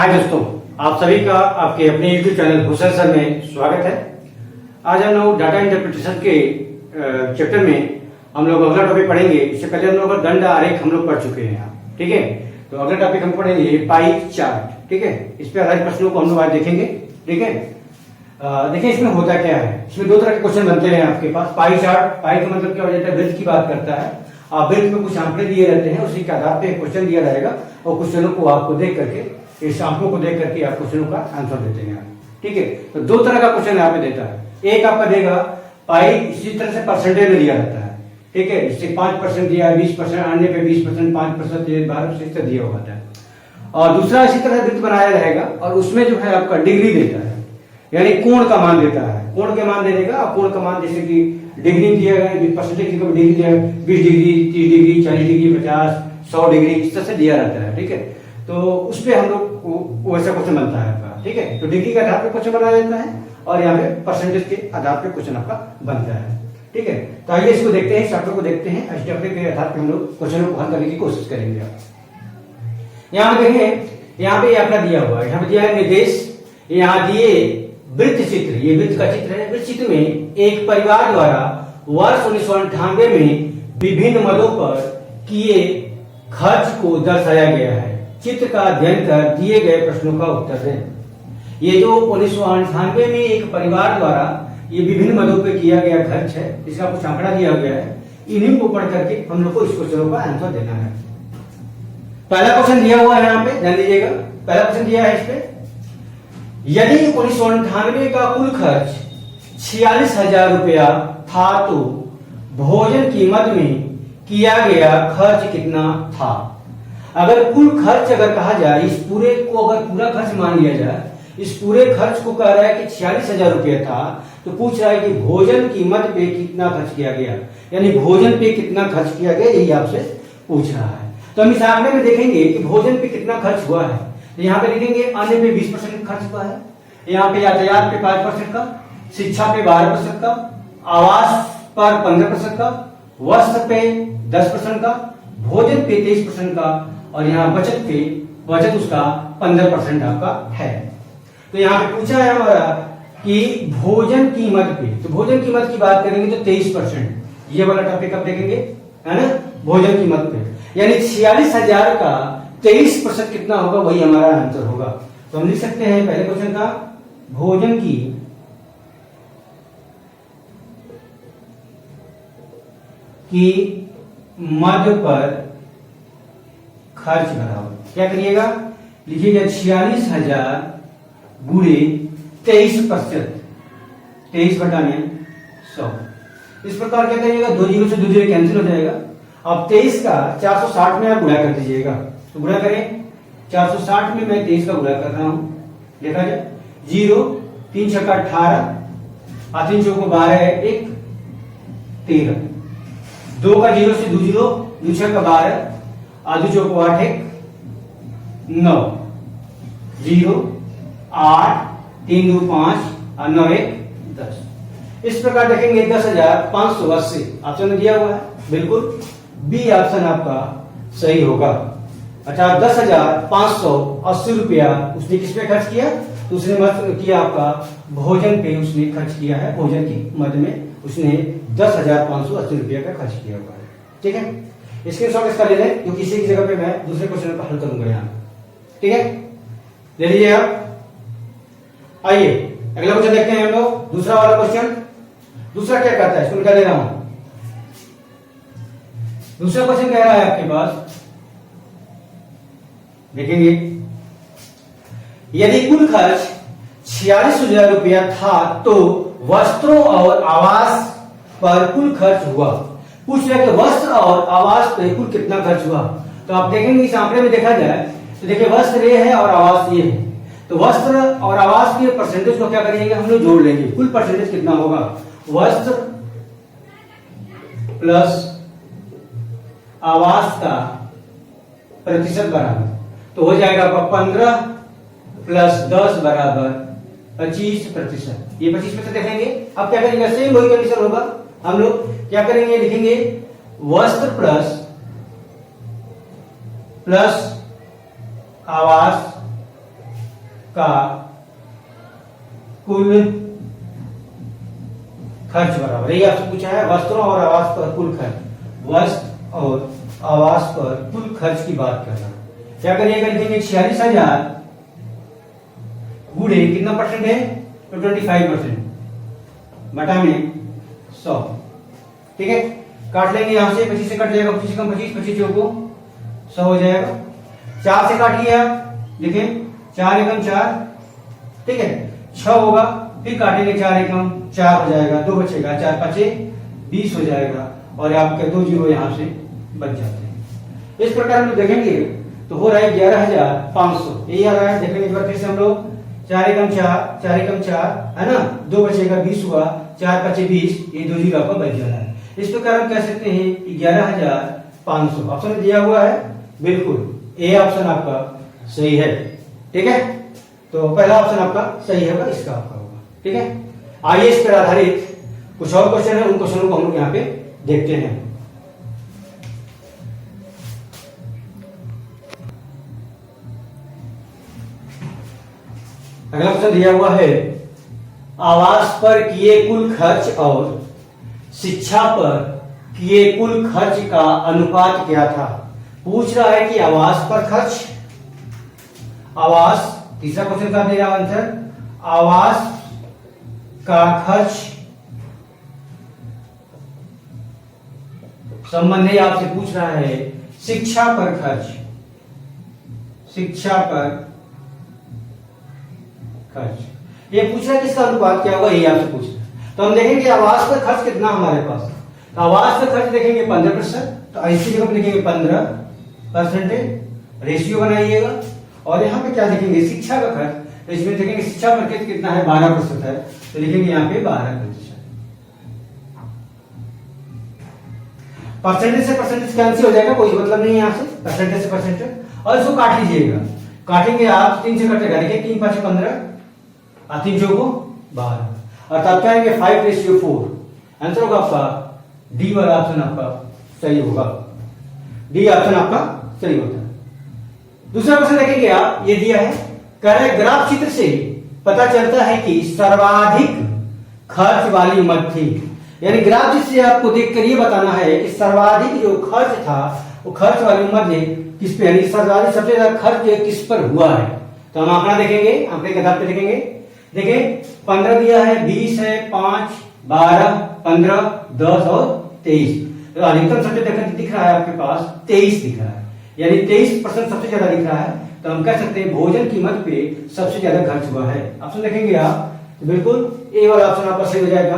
हाय दोस्तों, आप सभी का आपके अपने YouTube चैनल हुसैन सर में स्वागत है। आज हम लोग डाटा इंटरप्रिटेशन के चैप्टर में हम लोग अगला टॉपिक पढ़ेंगे। इससे पहले हम लोग दंड आरेख हम लोग पढ़ चुके हैं यहाँ, ठीक है। तो अगला टॉपिक हम पढ़ेंगे पाई चार्ट, ठीक है। इस पे आधारित प्रश्नों को हम लोग आज देखेंगे, ठीक है। देखिए इसमें होता क्या है, इसमें दो तरह के क्वेश्चन बनते हैं आपके पास। पाई चार्ट, पाई का मतलब क्या हो जाता है, वृत्त की बात करता है। आप वृत्त में कुछ आंकड़े दिए रहते हैं, उसी के आधार पे क्वेश्चन दिया रहेगा और क्वेश्चनों को आपको देख करके, इस आंकड़ों को देख करके आप क्वेश्चनों का आंसर देते हैं, ठीक है। तो दो तरह का क्वेश्चन यहाँ पे देता है। एक आपका देगा पाई, इसी तरह से परसेंटेज में दिया रहता है, ठीक है। इससे 5% दिया है, 20%, अन्य पे 20%, 5%, 12% दिया हुआ है। और दूसरा इसी तरह वृत्त बनाया रहेगा और उसमें जो है आपका डिग्री देता है, यानी कोण का मान देता है। कोण के मान दे देगा, कोण का मान जैसे कि डिग्री दिया गया, परसेंटेज की डिग्री दिया है, 20 डिग्री, 30 डिग्री, 40 डिग्री, 50, 100 डिग्री, इस तरह से दिया रहता है, ठीक है। तो उस पर हम लोग वैसा क्वेश्चन बनता है आपका, ठीक है। तो डिग्री के आधार पे क्वेश्चन बनाया जाता है और यहाँ पे परसेंटेज के आधार पे क्वेश्चन आपका बनता है, ठीक है। तो आइए इसको देखते हैं, चैप्टर को देखते हैं। इस चैप्टर के आधार पे हम लोग क्वेश्चन को हल करने की कोशिश करेंगे। यहाँ पे देखिए, यहाँ पे आपका दिया हुआ है, यहाँ पे दिया है निर्देश, यहाँ दिए वृत्त चित्र, ये वृत्त का चित्र है। वृत्त चित्र में एक परिवार द्वारा वर्ष 1998 में विभिन्न मदों पर किए खर्च को दर्शाया गया है। चित्र का अध्ययन कर दिए गए प्रश्नों का उत्तर दें। ये जो 1998 में एक परिवार द्वारा ये विभिन्न मदों पे किया गया खर्च है, इसका कुछ आंकड़ा दिया गया है। इन्हीं को पढ़ करके हम लोग को इस क्वेश्चनों का आंसर देना है। पहला क्वेश्चन दिया हुआ है यहाँ पे, ध्यान दीजिएगा। पहला क्वेश्चन दिया है इस पे, यदि 1998 का कुल खर्च 46,000 रुपया था तो भोजन की मद में किया गया खर्च कितना था। अगर कुल खर्च अगर कहा जाए, इस पूरे को अगर पूरा खर्च मान लिया जाए, इस पूरे खर्च को कह रहा है कि 46,000 रुपया था, तो पूछ रहा है कि भोजन कीमत पे कितना खर्च किया गया, यानी भोजन पे कितना खर्च किया गया, यही आपसे पूछ रहा है। तो हम इस आंकड़े में देखेंगे कि भोजन पे कितना खर्च हुआ है। तो यहाँ पे लिखेंगे अन्य पे 20% खर्च हुआ है, यहाँ पे यातायात पे 5% का, शिक्षा पे 12% का, आवास पर 15% का, वस्त्र पे 10% का, भोजन पे 23% का, और यहाँ बचत उसका 15% आपका है। तो यहाँ पे पूछा है हमारा कि भोजन कीमत पे, तो भोजन कीमत की बात करेंगे तो 23%, ये वाला टॉपिक आप देखेंगे, है ना। भोजन कीमत पे यानी 46,000 का 23% कितना होगा, वही हमारा आंसर होगा। तो हम लिख सकते हैं पहले क्वेश्चन का, भोजन की मद पर खर्च बराबर क्या करिएगा, लिखिएगा 46,000 गुणे 23%, 23 बटाने 100। इस प्रकार क्या करिएगा, 2 जीरो से 2 जीरो कैंसिल हो जाएगा। अब 23 का 460 में आप गुणा कर दीजिएगा। तो गुणा करें, 460 में मैं 23 का गुणा कर रहा हूं, देखा जाए 0, 3 छक्का 18, 3 चौको 12, 1 13, 2 का 0 से 2 जीरो, 2 छक्का 12, 2 चौको 8, 1 9, 0 8, 3 2 5, 9 1 10। इस प्रकार देखेंगे 10,580 ऑप्शन में दिया हुआ है, बिल्कुल बी ऑप्शन आपका सही होगा। अच्छा, 10,580 रुपया उसने किस पे खर्च किया, तो उसने किया आपका भोजन पे उसने खर्च किया है। भोजन की मद में उसने 10,580 रुपया का खर्च किया हुआ है, ठीक है। इसके शॉर्ट इसका ले लें, क्योंकि इसी की जगह पे मैं दूसरे क्वेश्चन को हल करूंगा यहाँ, ठीक है। ले लीजिए आप। आइए अगला क्वेश्चन देखते हैं हम लोग, दूसरा वाला क्वेश्चन। दूसरा क्या कहता है, इसको क्या दे रहा हूं। दूसरा क्वेश्चन कह रहा है आपके पास, देखेंगे, यदि कुल खर्च 46,000 रुपया था तो वस्त्रों और आवास पर कुल खर्च हुआ। पूछ रहा है कि वस्त्र और आवास पर कुल कितना खर्च हुआ। तो आप देखेंगे इस आंकड़े में देखा जाए तो देखिए वस्त्र ये है और आवास ये है। तो वस्त्र और आवास के परसेंटेज को क्या करेंगे, हम लोग जोड़ लेंगे। कुल परसेंटेज कितना होगा, वस्त्र प्लस आवास का प्रतिशत बराबर, तो हो जाएगा 15 प्लस 10 बराबर 25%। ये 25% देखेंगे। अब क्या करेंगे, सेम वही कंडीशन होगा। हम लोग क्या करेंगे, लिखेंगे वस्त्र प्लस आवास का कुल खर्च बराबर, यही आपसे पूछा है, वस्त्रों और आवास पर कुल खर्च, वस्त्र और आवास पर कुल खर्च की बात करना। क्या करिएगा, लिखेंगे 46,000 गुणे कितना परसेंट है, तो 25% बटा में 100। ठीक है, काट लेंगे यहां से, 25 से कट जाएगा, 25 कम 25, 25 चौको 100 हो जाएगा। 4 से काट लिया, देखें 4 एकम 4, ठीक है, 6 होगा, फिर काटेंगे 4 एकम 4 हो जाएगा, 2 बचेगा, 4 5 20 हो जाएगा, और आपके 2 जीरो यहां से बच जाते हैं। इस प्रकार हम लोग देखेंगे तो हो रहा है 11,500, यही आ रहा है। देखेंगे एक बार फिर से हम लोग, 4 एकम 4, 4 एकम 4 है ना, 2 बचेगा, 20 हुआ, 4 5 20, ये 2 जीरो आपका बच जा रहा है। इस प्रकार हम कह सकते हैं 11,500 ऑप्शन दिया हुआ है, बिल्कुल ए ऑप्शन आपका सही है। ठीक है, तो पहला ऑप्शन आपका सही होगा, इसका आपका होगा। ठीक है, आइए इस पर आधारित कुछ और क्वेश्चन है, उन क्वेश्चनों को हम लोग यहाँ पे देखते हैं। अगला क्वेश्चन दिया हुआ है, आवास पर किए कुल खर्च और शिक्षा पर किए कुल खर्च का अनुपात क्या था। पूछ रहा है कि आवास पर खर्च, आवास, तीसरा क्वेश्चन का दे रहा आंसर, आवास का खर्च संबंधी आपसे पूछ रहा है शिक्षा पर खर्च, शिक्षा पर खर्च, ये पूछ रहा है किसका अनुपात क्या होगा, ये आपसे पूछ रहा है। तो हम देखेंगे आवास पर खर्च कितना हमारे पास, तो आवास पर खर्च देखेंगे 15%, तो ऐसी जगह पर लिखेंगे 15% रेशियो बनाइएगा। और यहाँ पे क्या देखेंगे, शिक्षा का खर्च, तो इसमें देखेंगे शिक्षा पर खर्च कितना है, 12% है, तो लिखेंगे यहाँ पे 12%। परसेंटेज से परसेंटेज कैंसिल हो जाएगा, कोई मतलब नहीं है यहाँ से, परसेंटेज से परसेंटेज। और इसको काट लीजिएगा, काटेंगे आप, 3 से कटेगा, देखिए 3 5 15 और 3 चौको 12, और तब क्या आएंगे 5:4। आंसर होगा आपका डी वाला ऑप्शन आपका सही होगा, डी ऑप्शन आपका सही होता है। दूसरा क्वेश्चन देखेंगे आप, ये दिया है, कह रहे ग्राफ चित्र से पता चलता है कि सर्वाधिक खर्च वाली मद थी, यानी ग्राफ चित्र से आपको देखकर ये बताना है कि सर्वाधिक जो खर्च था वो खर्च वाली मद किस पे, यानी सर्वाधिक सबसे ज्यादा खर्च किस पर हुआ है। तो हम आंकड़ा देखेंगे, आंकड़े के आधार पे देखेंगे। देखिए 15 दिया है, 20 है, 5 12 15 10 और 23, तो अधिकतम सबसे दिख रहा है आपके पास 23 दिख रहा है, यानी 23% सबसे ज्यादा दिख रहा है। तो हम कह सकते हैं भोजन कीमत पे सबसे ज्यादा खर्च हुआ है। ऑप्शन देखेंगे आप, तो बिल्कुल ए वाला ऑप्शन आपका सही हो जाएगा,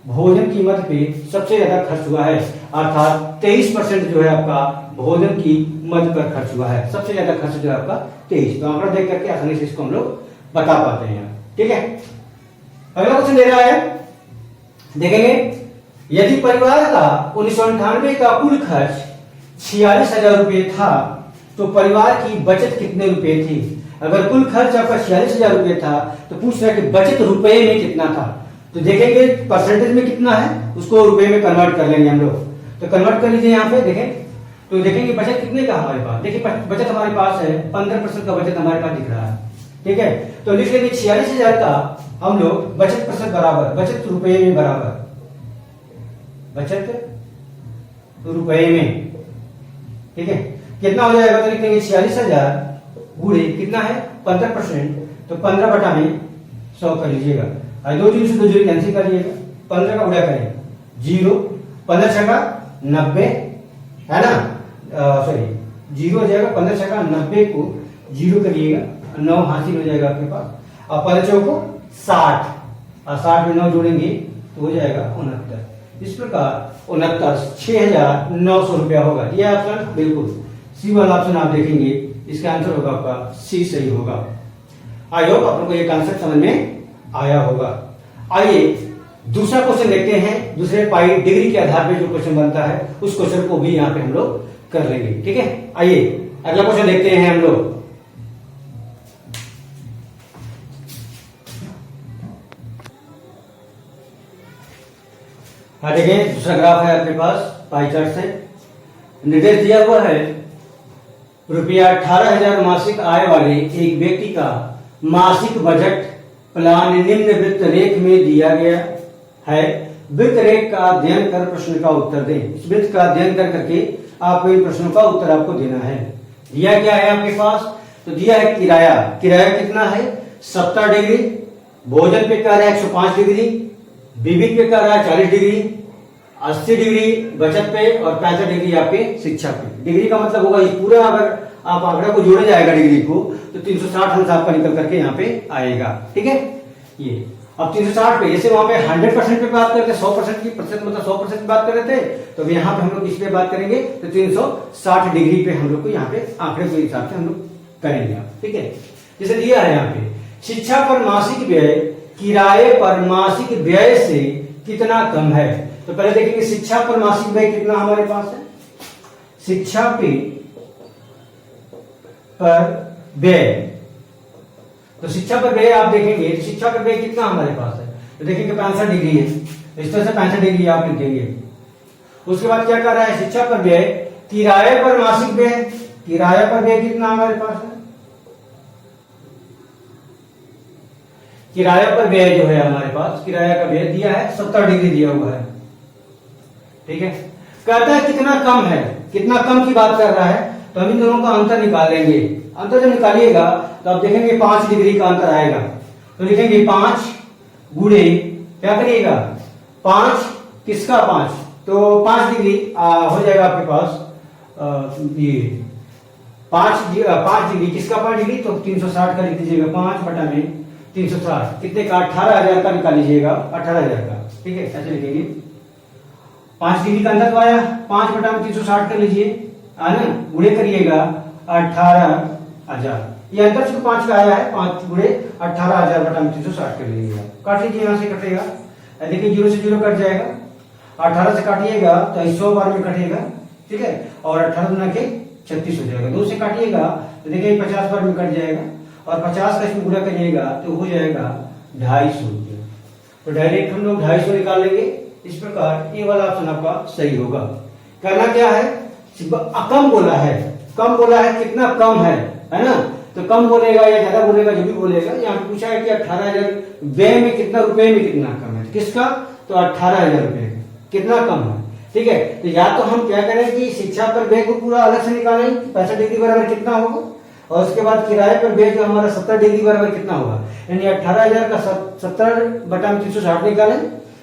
भोजन कीमत पे सबसे ज्यादा खर्च हुआ है, अर्थात 23% जो है आपका भोजन की मद पर खर्च हुआ है, सबसे ज्यादा खर्च जो है आपका 23। तो आंकड़ा देख करके आसानी से इसको हम लोग बता पाते हैं। ठीक है, अगला क्वेश्चन दे रहा है, देखेंगे यदि परिवार का 1998 का कुल खर्च 46,000 रुपए था तो परिवार की बचत कितने रुपए थी। अगर कुल खर्च आपका 46,000 रुपए था तो पूछ रहा है कि बचत रुपए में कितना था। तो देखेंगे परसेंटेज में कितना है, उसको रुपए में कन्वर्ट कर लेंगे हम लोग। तो कन्वर्ट कर लीजिए यहाँ पे, देखें तो देखेंगे बचत कितने का हमारे पास, देखिए बचत हमारे पास है 15% का बचत हमारे पास दिख रहा है। ठीक है, तो लिख लेंगे 46,000 का हम लोग बचत प्रतिशत बराबर, बचत रुपए में बराबर, बचत रुपए में। ठीक है, कितना हो जाएगा, तो लिख लेंगे 46,000 गुणे कितना है 15%, तो 15 बटा में 100 कर लीजिएगा, और 2 जीरो से 2 जीरो कैंसिल कर लीजिएगा, 15 का गुणा करें 0, 15 छका 90 है ना, सॉरी 0 हो जाएगा, 15 छका 90 को 0 करिएगा, 9 हासिल हो जाएगा आपके पास, और 15 चौको 60, और 60 में 9 जोड़ेंगे तो हो जाएगा 69। इस प्रकार 6,900 रुपया होगा। ये ऑप्शन बिल्कुल सी वाला ऑप्शन आप देखेंगे, इसका आंसर होगा आपका सी सही होगा। आई होप आप लोगों को ये कॉन्सेप्ट समझ में आया होगा। आइए दूसरा क्वेश्चन देखते हैं, दूसरे पाई डिग्री के आधार पे जो क्वेश्चन बनता है उस क्वेश्चन को भी यहाँ पे हम लोग कर लेंगे। ठीक है, आइए अगला क्वेश्चन देखते हैं हम लोग। हाँ देखिए, दूसरा ग्राफ है आपके पास पाई चार्ट से, निर्देश दिया हुआ है रुपया 18,000 मासिक आय वाले एक व्यक्ति का मासिक बजट प्लान निम्न वित्त रेख में दिया गया है। वित्त रेख का अध्ययन कर प्रश्न का उत्तर दें। इस वित्त का अध्ययन कर करके आपको इन प्रश्नों का उत्तर आपको देना है। दिया क्या है आपके पास? तो दिया है किराया। किराया कितना है? 70 डिग्री। भोजन पे कह रहा है 105 डिग्री। विविध पे कह रहा है 40 डिग्री। 80 डिग्री बचत पे और 65 डिग्री आपके शिक्षा पे। डिग्री का मतलब होगा ये पूरा, अगर आप आंकड़ा को जोड़े जाएगा डिग्री को तो 360 अंश आपका निकल करके यहाँ पे आएगा। ठीक है, ये अब 360 पे, जैसे वहां पे 100% पे बात करते 100% की प्रतिशत मतलब 100% की बात कर रहे थे, तो यहाँ पे हम लोग इस पे बात करेंगे तो 360 डिग्री पे हम लोग को यहाँ पे आंकड़े के हिसाब से हम लोग करेंगे। ठीक है, जैसे दिया है यहाँ पे शिक्षा पर मासिक व्यय किराए पर मासिक व्यय से कितना कम है। तो पहले देखेंगे शिक्षा पर मासिक व्यय कितना हमारे पास है। शिक्षा पे पर व्यय, तो शिक्षा पर व्यय आप देखेंगे तो शिक्षा पर व्यय कितना हमारे पास है, तो देखेंगे 65 डिग्री है। इस तरह से 65 डिग्री आप लिखेंगे। उसके बाद क्या कर रहा है, शिक्षा पर व्यय किराए पर मासिक व्यय। किराया पर व्यय कितना हमारे पास है, किराया पर व्यय जो है हमारे पास, किराया का व्यय दिया है 70 डिग्री दिया हुआ है। ठीक है, कहता है कितना कम है, कितना कम की बात कर रहा है, तो हम इन दोनों का अंतर निकालेंगे। अंतर जब निकालिएगा तो आप देखेंगे 5 डिग्री का अंतर आएगा। तो लिखेंगे 5 गुणे क्या करिएगा 5 किसका 5, तो 5 डिग्री हो जाएगा आपके पास ये 5 डिग्री किसका 5 डिग्री, तो 360 का लिख दीजिएगा। 5 बटा में 360 कितने का 18,000 का निकाल लीजिएगा, 18,000 का। ठीक है, ऐसे लिखेंगे। 5 डिग्री का अंतर तो आया, 5 बटा में 360 कर लीजिए, आना गुणे करिएगा 18,000। ये अंतर सिर्फ 5 का आया है, 5 गुणे 18,000 बटा में 360 कर लीजिएगा। काट लीजिए, यहां से कटेगा, देखिए 0 से 0 कट जाएगा। 18 से काटिएगा तो 100 बार में कटेगा। ठीक है, और 18 गुना के 36 हो जाएगा। 2 से काटिएगा तो देखिए 50 बार में कट जाएगा, और 50 का इसमें गुणा करिएगा तो हो जाएगा 250 रुपये। तो डायरेक्ट हम लोग 250 निकाल लेंगे। इस प्रकार ये वाला ऑप्शन आपका सही होगा। करना क्या है, कम बोला है, कम बोला है, कितना कम है ना, तो कम बोलेगा या ज्यादा बोलेगा, जो भी बोलेगा। यहाँ पे पूछा है कि 18,000 व्यय में कितना, रुपए में कितना कम है, किसका, तो 18,000 रुपए कितना कम है। ठीक है, तो या तो हम क्या करें कि शिक्षा पर व्यय को पूरा अलग से निकालें, 65 डिग्री बराबर कितना होगा, और उसके बाद किराए पर व्यय जो हमारा 70 डिग्री बराबर कितना होगा, यानी 18,000 का 70 बटा में 360 निकालें,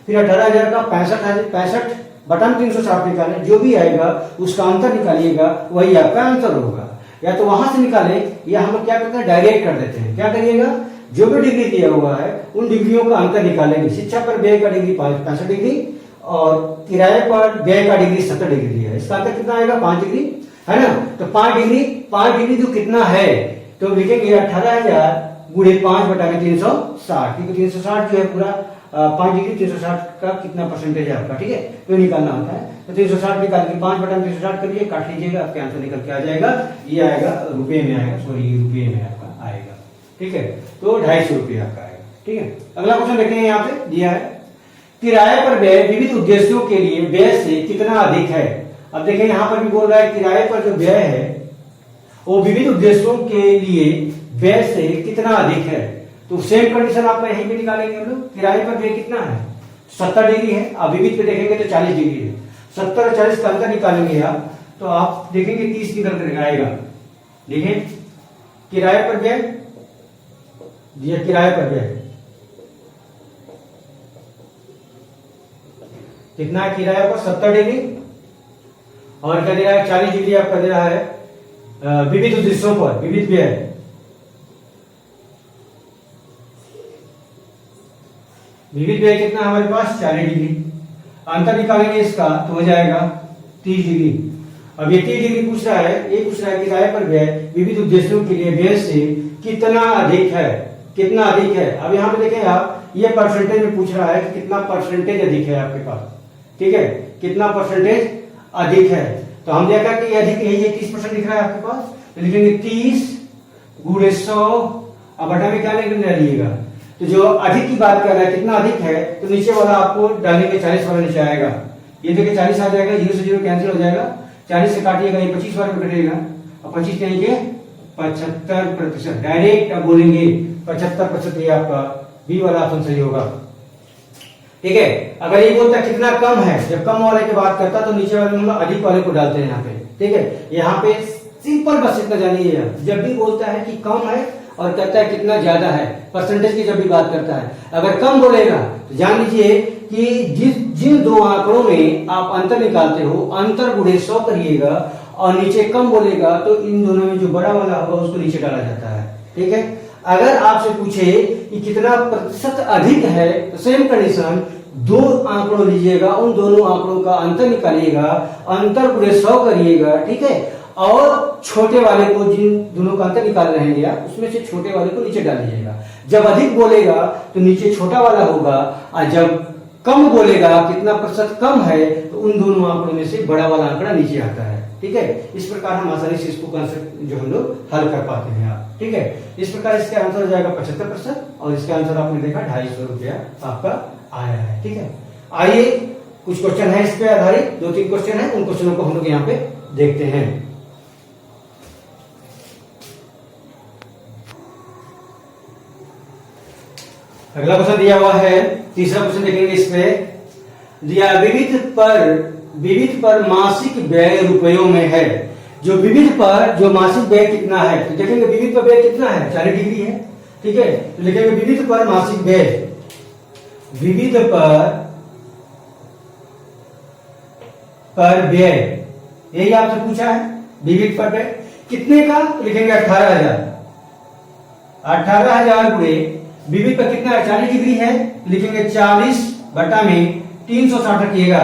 फिर 18,000 का 65 बटा में 360 निकालें, जो भी आएगा उसका अंतर निकालिएगा, वही आपका आंसर होगा। या तो वहां से निकालें, या हम क्या करते हैं डायरेक्ट कर देते हैं। क्या करिएगा, जो भी डिग्री दिया हुआ है उन डिग्रियों का अंतर निकालेंगे। शिक्षा पर व्यय का डिग्री 65 डिग्री और किराए पर व्यय का डिग्री 70 डिग्री दिया है, इसका अंतर कितना आएगा 5 डिग्री, है ना। तो 5 डिग्री जो कितना है, तो लिखेंगे 18,000 गुणे 5 बटा में 360, क्योंकि 360 जो है पूरा 5 डिग्री 360 का कितना परसेंटेज है आपका। ठीक है, तो निकालना होता है। तो 360 निकाल के 5 बटा में 360 करिए, काट लीजिएगा, आपके आंसर निकल के आ जाएगा। ये आएगा रुपए में आएगा, सॉरी रुपये में आपका आएगा। ठीक है, तो 250 रुपये आपका आएगा। ठीक है, अगला क्वेश्चन देखेंगे, यहाँ पे दिया है किराए पर व्यय विविध उद्देश्यों के लिए व्यय से कितना अधिक है। अब देखें यहाँ पर भी बोल रहा है किराए पर जो व्यय है वो विविध उद्देश्यों के लिए व्यय से कितना अधिक है। तो सेम कंडीशन आपका यहीं पे निकालेंगे हम लोग। किराए पर व्यय कितना है 70 डिग्री है, अब विविध पे देखेंगे तो 40 डिग्री है। 70 और 40 का अंतर निकालेंगे आप, तो आप देखेंगे 30 निकल कर आएगा। देखिए किराए पर व्यय दिया, किराए पर व्यय कितना है, किराया पर 70 डिग्री, और क्या दे रहा है 40 डिग्री आपका दे रहा है विविध उद्देश्यों पर विविध व्यय। विविध व्यय कितना हमारे पास 40 डिग्री, अंतर निकालेंगे इसका तो हो जाएगा 30 डिग्री। अब ये 30 डिग्री पूछ रहा है, ये पूछ रहा है किराए पर व्यय विविध उद्देश्यों के लिए व्यय से कितना अधिक है, कितना अधिक है। अब यहाँ पे देखें आप, ये परसेंटेज में पूछ रहा है कि कितना परसेंटेज अधिक है आपके पास। ठीक है, कितना परसेंटेज अधिक है, तो हम देखा कि अधिक यही है 30% दिख रहा है आपके पास, तो लिखेंगे 30 गुणे 100, अब बटा में क्या डालिएगा, तो जो अधिक की बात कर रहा है कितना अधिक है, तो नीचे वाला आपको डालेंगे 40 वाला नीचे आएगा। ये देखिए 40 आ जाएगा, 0 से 0 कैंसिल हो जाएगा, 40 से काटिएगा ये 25 बार में कटेगा, और 25 कहीं के 75%। डायरेक्ट अब बोलेंगे 75%, ये आपका बी वाला ऑप्शन सही होगा। ठीक है, अगर ये बोलता है कितना कम है, जब कम वाले की बात करता तो नीचे वाले में अधिक वाले को डालते हैं यहाँ पे। ठीक है, यहाँ पे सिंपल बस इतना जानिए, जब भी बोलता है कि कम है और कहता है कितना ज्यादा है, परसेंटेज की जब भी बात करता है, अगर कम बोलेगा तो जान लीजिए कि जिन दो आंकड़ों में आप अंतर निकालते हो, अंतर गुणे 100 करिएगा, और नीचे कम बोलेगा तो इन दोनों में जो बड़ा वाला होगा उसको नीचे डाला जाता है। ठीक है, अगर आपसे पूछे कि कितना प्रतिशत अधिक है तो सेम कंडीशन, दो आंकड़ों लीजिएगा, उन दोनों आंकड़ों का अंतर निकालिएगा, अंतर गुणे 100 करिएगा। ठीक है, और छोटे वाले को, जिन दोनों का अंतर निकाल रहे हैं आप, उसमें से छोटे वाले को नीचे डाल दीजिएगा। जब अधिक बोलेगा तो नीचे छोटा वाला होगा, और जब कम बोलेगा कितना प्रतिशत कम है तो उन दोनों आंकड़ों में से बड़ा वाला आंकड़ा नीचे आता है। ठीक है, इस प्रकार हम आसानी से इसको कंसेप्ट जो हम लोग हल कर पाते हैं आप। ठीक है, इस प्रकार इसका आंसर हो जाएगा 75%, और इसका आंसर आपने देखा 250 रुपया आपका आया है। ठीक है, आइए कुछ क्वेश्चन है इस पे आधारित, 2-3 क्वेश्चन है, उन क्वेश्चनों को हम लोग यहाँ पे देखते हैं। अगला क्वेश्चन दिया हुआ है, तीसरा क्वेश्चन देखेंगे। इस पे दिया विविध पर मासिक व्यय रुपयों में है। जो विविध पर जो मासिक व्यय कितना है, तो देखेंगे विविध पर व्यय कितना है, 40 डिग्री है। ठीक है, तो लिखेंगे विविध पर मासिक व्यय, विविध पर व्यय, यही आपसे पूछा है। विविध पर व्यय कितने का, तो लिखेंगे 18,000। 18,000 गुणे विविध पर कितना है, 40 डिग्री है, लिखेंगे 40 बटा में 360 रखिएगा,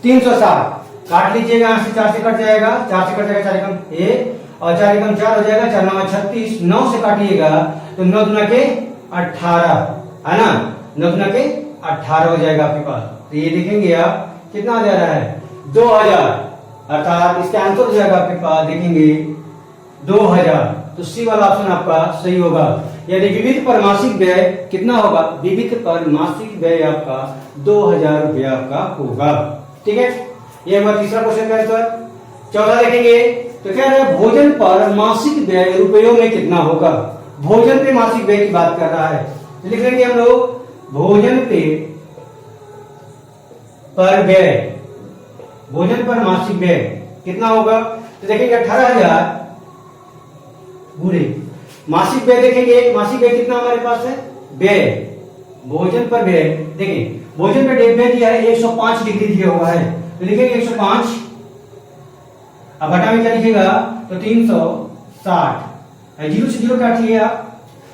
360 काट लीजिएगा, यहाँ से 4 से कट जाएगा, 4 से कट जाएगा, 4 एकम 1 और 4 एकम 4 हो जाएगा, 4 9 36, 9 से काटिएगा तो 9 दूना के 18 है ना, 9 दूना के 18 हो जाएगा आपके पास। तो ये देखेंगे आप कितना आ जा रहा है, 2000, अर्थात इसका आंसर हो जाएगा आपके पास, देखेंगे 2000। तो सी वाला ऑप्शन आपका सही होगा। यानी विविध पर मासिक व्यय कितना होगा, विविध पर मासिक व्यय आपका 2000 रुपया आपका होगा। ठीक है, ये हमारा तीसरा क्वेश्चन का आंसर। चौथा देखेंगे तो क्या है, भोजन पर मासिक व्यय रुपयों में कितना होगा। भोजन पे मासिक व्यय की बात कर रहा है, तो लिख लेंगे हम लोग भोजन पे पर व्यय, भोजन पर मासिक व्यय कितना होगा, तो देखेंगे 18,000 गुणे मासिक व्यय। देखेंगे मासिक व्यय कितना हमारे पास है, व्यय, भोजन पर व्यय। देखिए भोजन पे व्यय दिया है 105 डिग्री दिया हुआ है, तो लिखेंगे 105, अब बटा में क्या लिखिएगा, तो 360, 0 से 0 काटिए आप,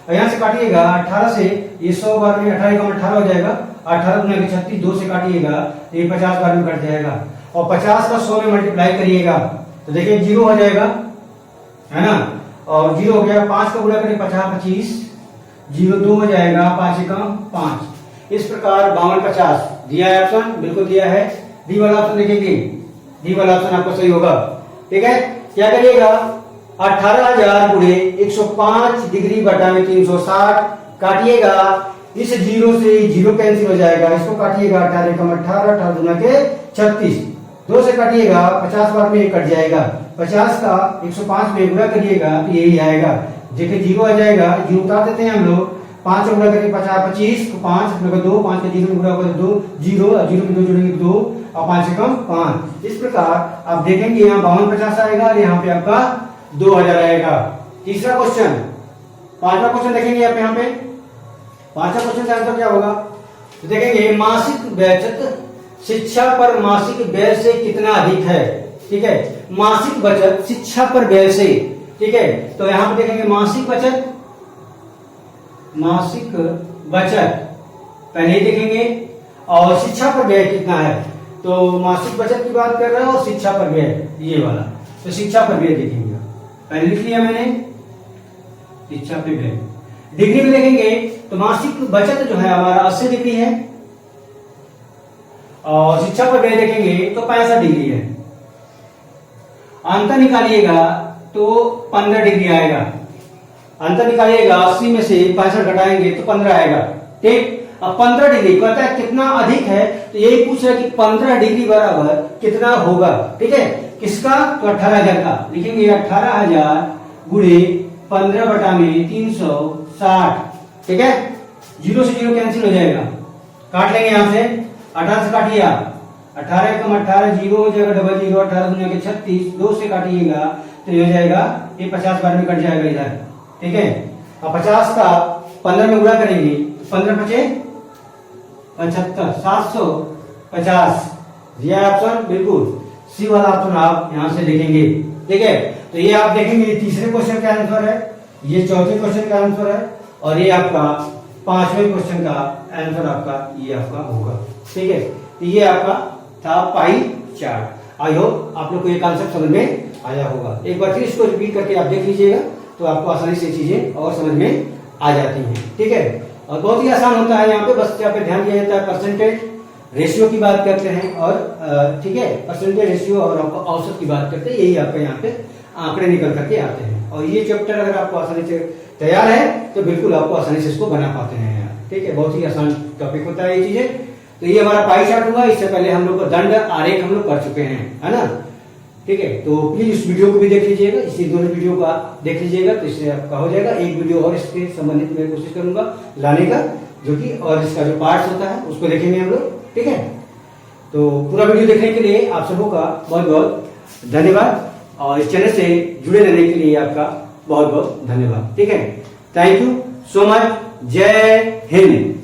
और यहां से काटिएगा 18 से, ये 100 बार में 18 का 18 हो जाएगा, 18 गुना 36, 2 से काटिएगा तो ये 50 बार में कट जाएगा, और 50 का 100 में मल्टीप्लाई करिएगा तो देखिए 0 हो जाएगा, है ना, और 0 हो गया, 5 का गुणा करें 50 25, 0 2 हो जाएगा, 5 एकम 5। इस प्रकार 52 50 दिया है ऑप्शन, बिल्कुल दिया है। डी वाला ऑप्शन देखेंगे, डी वाला ऑप्शन आपका सही होगा। ठीक है, क्या करिएगा, 18,000 गुणे 105 डिग्री बटा में 360 काटिएगा, इस 0 से 0 कैंसिल हो जाएगा, इसको काटिएगा 18 एकम 18, 18 दूना के 36, 2 से काटिएगा 50 बार में कट जाएगा, 50 का 105 में गुणा करिएगा तो यही आएगा, देखिए 0 आ जाएगा, 0 उतार देते हैं हम लोग, 5 गुणा करेंगे 50 25 को 5 2, 5 का 0 में गुणा करें 2, 0 में 2 जोड़ेंगे 2 और 5 से कम 5। इस प्रकार आप देखेंगे यहाँ 52 50 आएगा और यहाँ पे आपका 2000 आएगा। तीसरा क्वेश्चन, पांचवा क्वेश्चन देखेंगे आप यहाँ पे, पांचवा क्वेश्चन का आंसर क्या होगा, तो देखेंगे मासिक बचत शिक्षा पर मासिक व्यय से कितना अधिक है। ठीक है, मासिक बचत शिक्षा पर व्यय से। ठीक है, तो यहां पे देखेंगे मासिक बचत, मासिक बचत पहले ही देखेंगे, और शिक्षा पर व्यय कितना है, तो मासिक बचत की बात कर रहे हैं और शिक्षा पर व्यय ये वाला, तो शिक्षा पर व्यय देखेंगे, पहले लिख लिया मैंने, शिक्षा पर व्यय। डिग्री में देखेंगे तो मासिक बचत जो है हमारा 80 डिग्री है, और शिक्षा पर व्यय देखेंगे तो 65 डिग्री है। अंतर निकालिएगा तो 15 डिग्री आएगा, अंतर निकालिएगा 80 में से 65 घटाएंगे तो 15 आएगा। ठीक, अब 15 डिग्री कहता है कितना अधिक है, तो यही पूछ रहा है कि 15 डिग्री बराबर कितना होगा। ठीक है, किसका, तो 18,000 का, लिखेंगे 18,000 गुणे 15 बटा में 360, ठीक है। 0 से 0 कैंसिल हो जाएगा, काट लेंगे यहाँ से, 18 से काटिए आप, 18 कम 18 0 हो जाएगा, डबल 0, 18 दुनिया के 36, 2 से काटिएगा तो ये हो जाएगा, ये 50 बार में कट जाएगा इधर, ठीक है। अब 50 का 15 में गुणा करेंगे, 15 पचे 75, 750, ये ऑप्शन बिल्कुल सी वाला ऑप्शन आप यहां से लिखेंगे, ठीक है। तो ये आप देखेंगे, ये तीसरे क्वेश्चन का आंसर है, ये चौथे क्वेश्चन का आंसर है, और ये आपका पांचवें क्वेश्चन का आंसर आपका ये आपका होगा, ठीक है। तो ये आपका था पाई चार्ट। आई होप आप लोग को ये कॉन्सेप्ट समझ में आया होगा। एक बार फिर इसको रिपीट करके आप देख लीजिएगा तो आपको आसानी से चीजें और समझ में आ जाती हैं, ठीक है। और बहुत ही आसान होता है, यहाँ पे बस यहाँ पे ध्यान दिया जाता है, परसेंटेज रेशियो की बात करते हैं, और ठीक है, परसेंटेज रेशियो और आपको औसत की बात करते हैं, यही आपके यहाँ पे आंकड़े निकल करके आते हैं। और ये चैप्टर अगर आपको आसानी से तैयार है तो बिल्कुल आपको आसानी से इसको बना पाते हैं, ठीक है। बहुत ही आसान टॉपिक होता है ये चीजें। तो ये हमारा पाई चार्ट हुआ, इससे पहले हम लोग दंड आरेख हम लोग कर चुके हैं, है ना, ठीक है। तो प्लीज इस वीडियो को भी देख लीजिएगा, इसी दोनों वीडियो को आप देख लीजिएगा तो इससे आपका हो जाएगा। एक वीडियो और इसके संबंधित मैं कोशिश करूंगा लाने का, जो कि और इसका जो पार्ट्स होता है उसको देखेंगे हम लोग, ठीक है। तो पूरा वीडियो देखने के लिए आप सबों का बहुत बहुत धन्यवाद, और इस चैनल से जुड़े रहने के लिए आपका बहुत बहुत धन्यवाद, ठीक है। Thank you so much. जय हिंद।